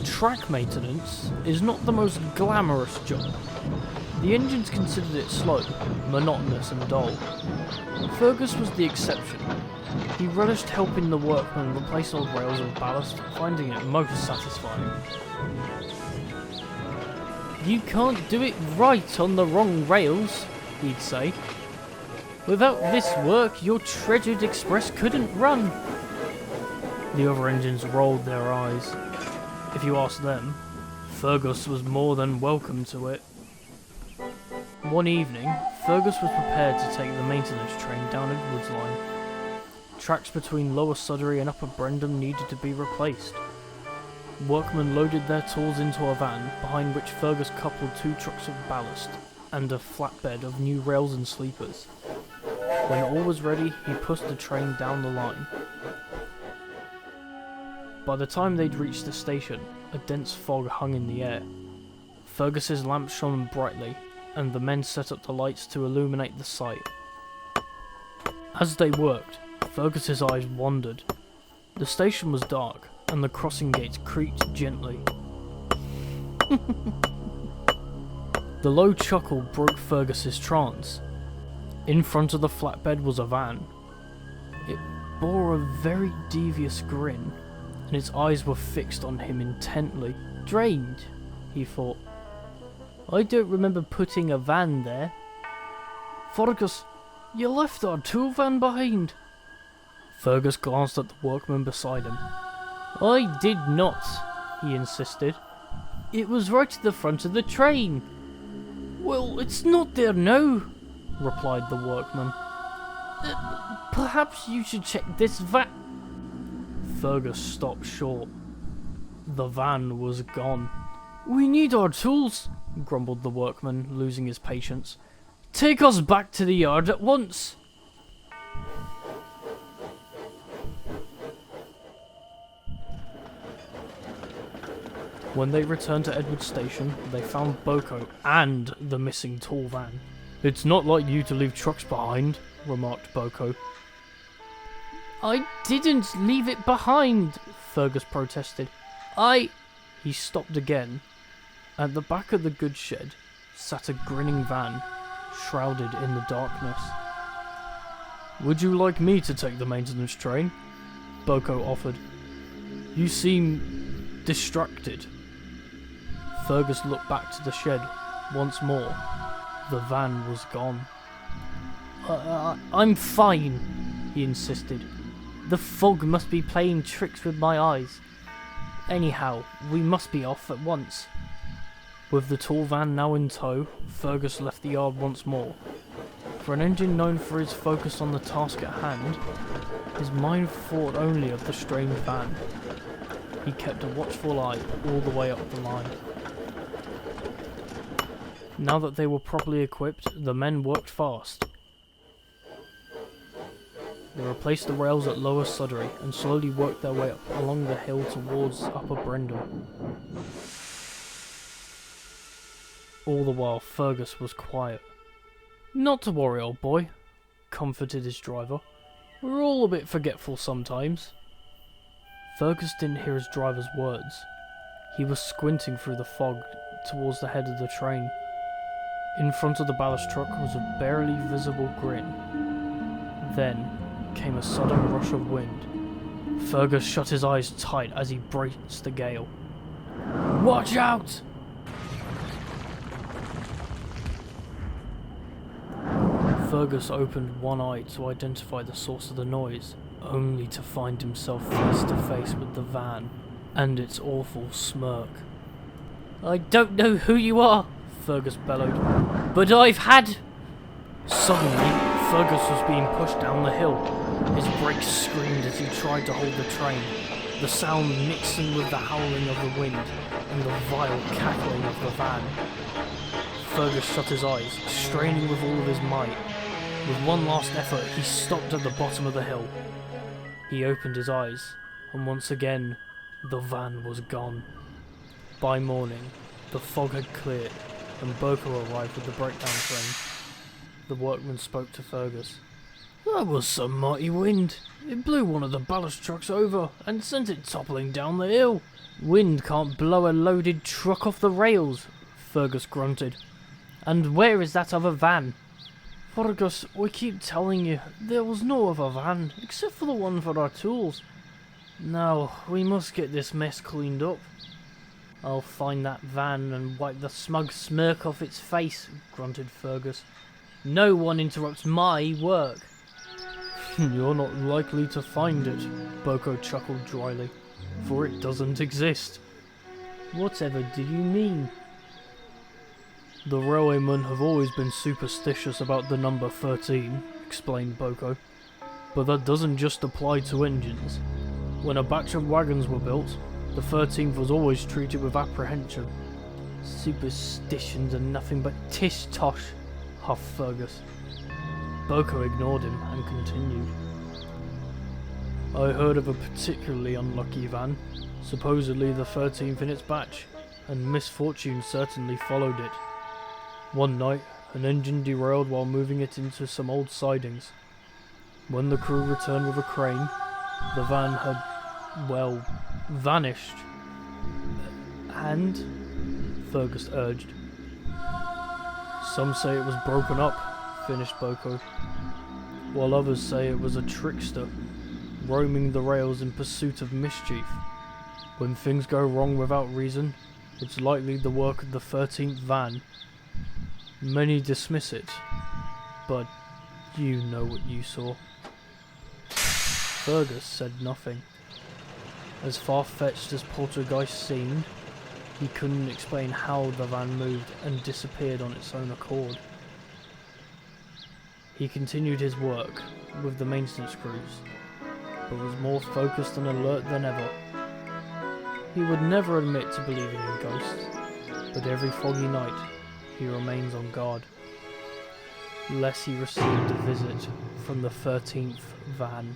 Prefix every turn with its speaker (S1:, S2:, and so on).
S1: track maintenance is not the most glamorous job. The engines considered it slow, monotonous and dull. Fergus was the exception. He relished helping the workmen replace old rails with ballast, finding it most satisfying. "You can't do it right on the wrong rails," he'd say. "Without this work, your treasured express couldn't run." The other engines rolled their eyes. If you asked them, Fergus was more than welcome to it. One evening, Fergus was prepared to take the maintenance train down Edward's line. Tracks between Lower Sudbury and Upper Brendam needed to be replaced. Workmen loaded their tools into a van, behind which Fergus coupled 2 trucks of ballast and a flatbed of new rails and sleepers. When all was ready, he pushed the train down the line. By the time they'd reached the station, a dense fog hung in the air. Fergus's lamp shone brightly, and the men set up the lights to illuminate the sight. As they worked, Fergus's eyes wandered. The station was dark, and the crossing gates creaked gently. The low chuckle broke Fergus's trance. In front of the flatbed was a van. It bore a very devious grin, and its eyes were fixed on him intently. "Drained," he thought. "I don't remember putting a van there." "Fergus, you left our tool van behind." Fergus glanced at the workman beside him. "I did not," he insisted. "It was right at the front of the train." "Well, it's not there now," replied the workman. "Perhaps you should check this van." Fergus stopped short. The van was gone. "We need our tools," grumbled the workman, losing his patience. "Take us back to the yard at once." When they returned to Edward Station, they found Boko and the missing tool van. "It's not like you to leave trucks behind," remarked Boko. "I didn't leave it behind," Fergus protested. He stopped again. At the back of the goods shed sat a grinning van, shrouded in the darkness. "Would you like me to take the maintenance train?" Boko offered. "You seem distracted." Fergus looked back to the shed once more. The van was gone. I'm fine," he insisted. "The fog must be playing tricks with my eyes. Anyhow, we must be off at once." With the tool van now in tow, Fergus left the yard once more. For an engine known for his focus on the task at hand, his mind thought only of the strange van. He kept a watchful eye all the way up the line. Now that they were properly equipped, the men worked fast. They replaced the rails at Lower Sudbury and slowly worked their way up along the hill towards Upper Brendam. All the while, Fergus was quiet. "Not to worry, old boy," comforted his driver. "We're all a bit forgetful sometimes." Fergus didn't hear his driver's words. He was squinting through the fog towards the head of the train. In front of the ballast truck was a barely visible grin. Then came a sudden rush of wind. Fergus shut his eyes tight as he braced the gale. "Watch out!" Fergus opened one eye to identify the source of the noise, only to find himself face to face with the van and its awful smirk. "I don't know who you are," Fergus bellowed, "but I've had..." Suddenly, Fergus was being pushed down the hill. His brakes screamed as he tried to hold the train, the sound mixing with the howling of the wind and the vile cackling of the van. Fergus shut his eyes, straining with all of his might. With one last effort, he stopped at the bottom of the hill. He opened his eyes, and once again, the van was gone. By morning, the fog had cleared, and Boko arrived with the breakdown train. The workman spoke to Fergus. "That was some mighty wind. It blew one of the ballast trucks over and sent it toppling down the hill. Wind can't blow a loaded truck off the rails, Fergus grunted. And where is that other van? Fergus, we keep telling you, there was no other van, except for the one for our tools. Now, we must get this mess cleaned up. I'll find that van and wipe the smug smirk off its face, grunted Fergus. No one interrupts my work. You're not likely to find it, Boko chuckled dryly, for it doesn't exist. Whatever do you mean? The railwaymen have always been superstitious about the number 13, explained Boko. But that doesn't just apply to engines. When a batch of wagons were built, the 13th was always treated with apprehension. Superstitions are nothing but tish-tosh, huffed Fergus. Boko ignored him and continued. I heard of a particularly unlucky van, supposedly the 13th in its batch, and misfortune certainly followed it. One night, an engine derailed while moving it into some old sidings. When the crew returned with a crane, the van had, well, vanished. And? Fergus urged. Some say it was broken up, finished Boko, while others say it was a trickster, roaming the rails in pursuit of mischief. When things go wrong without reason, it's likely the work of the 13th van. Many dismiss it, but you know what you saw. Fergus said nothing. As far-fetched as poltergeist seemed, he couldn't explain how the van moved and disappeared on its own accord. He continued his work with the maintenance crews, but was more focused and alert than ever. He would never admit to believing in ghosts, but every foggy night he remains on guard, lest he received a visit from the 13th van.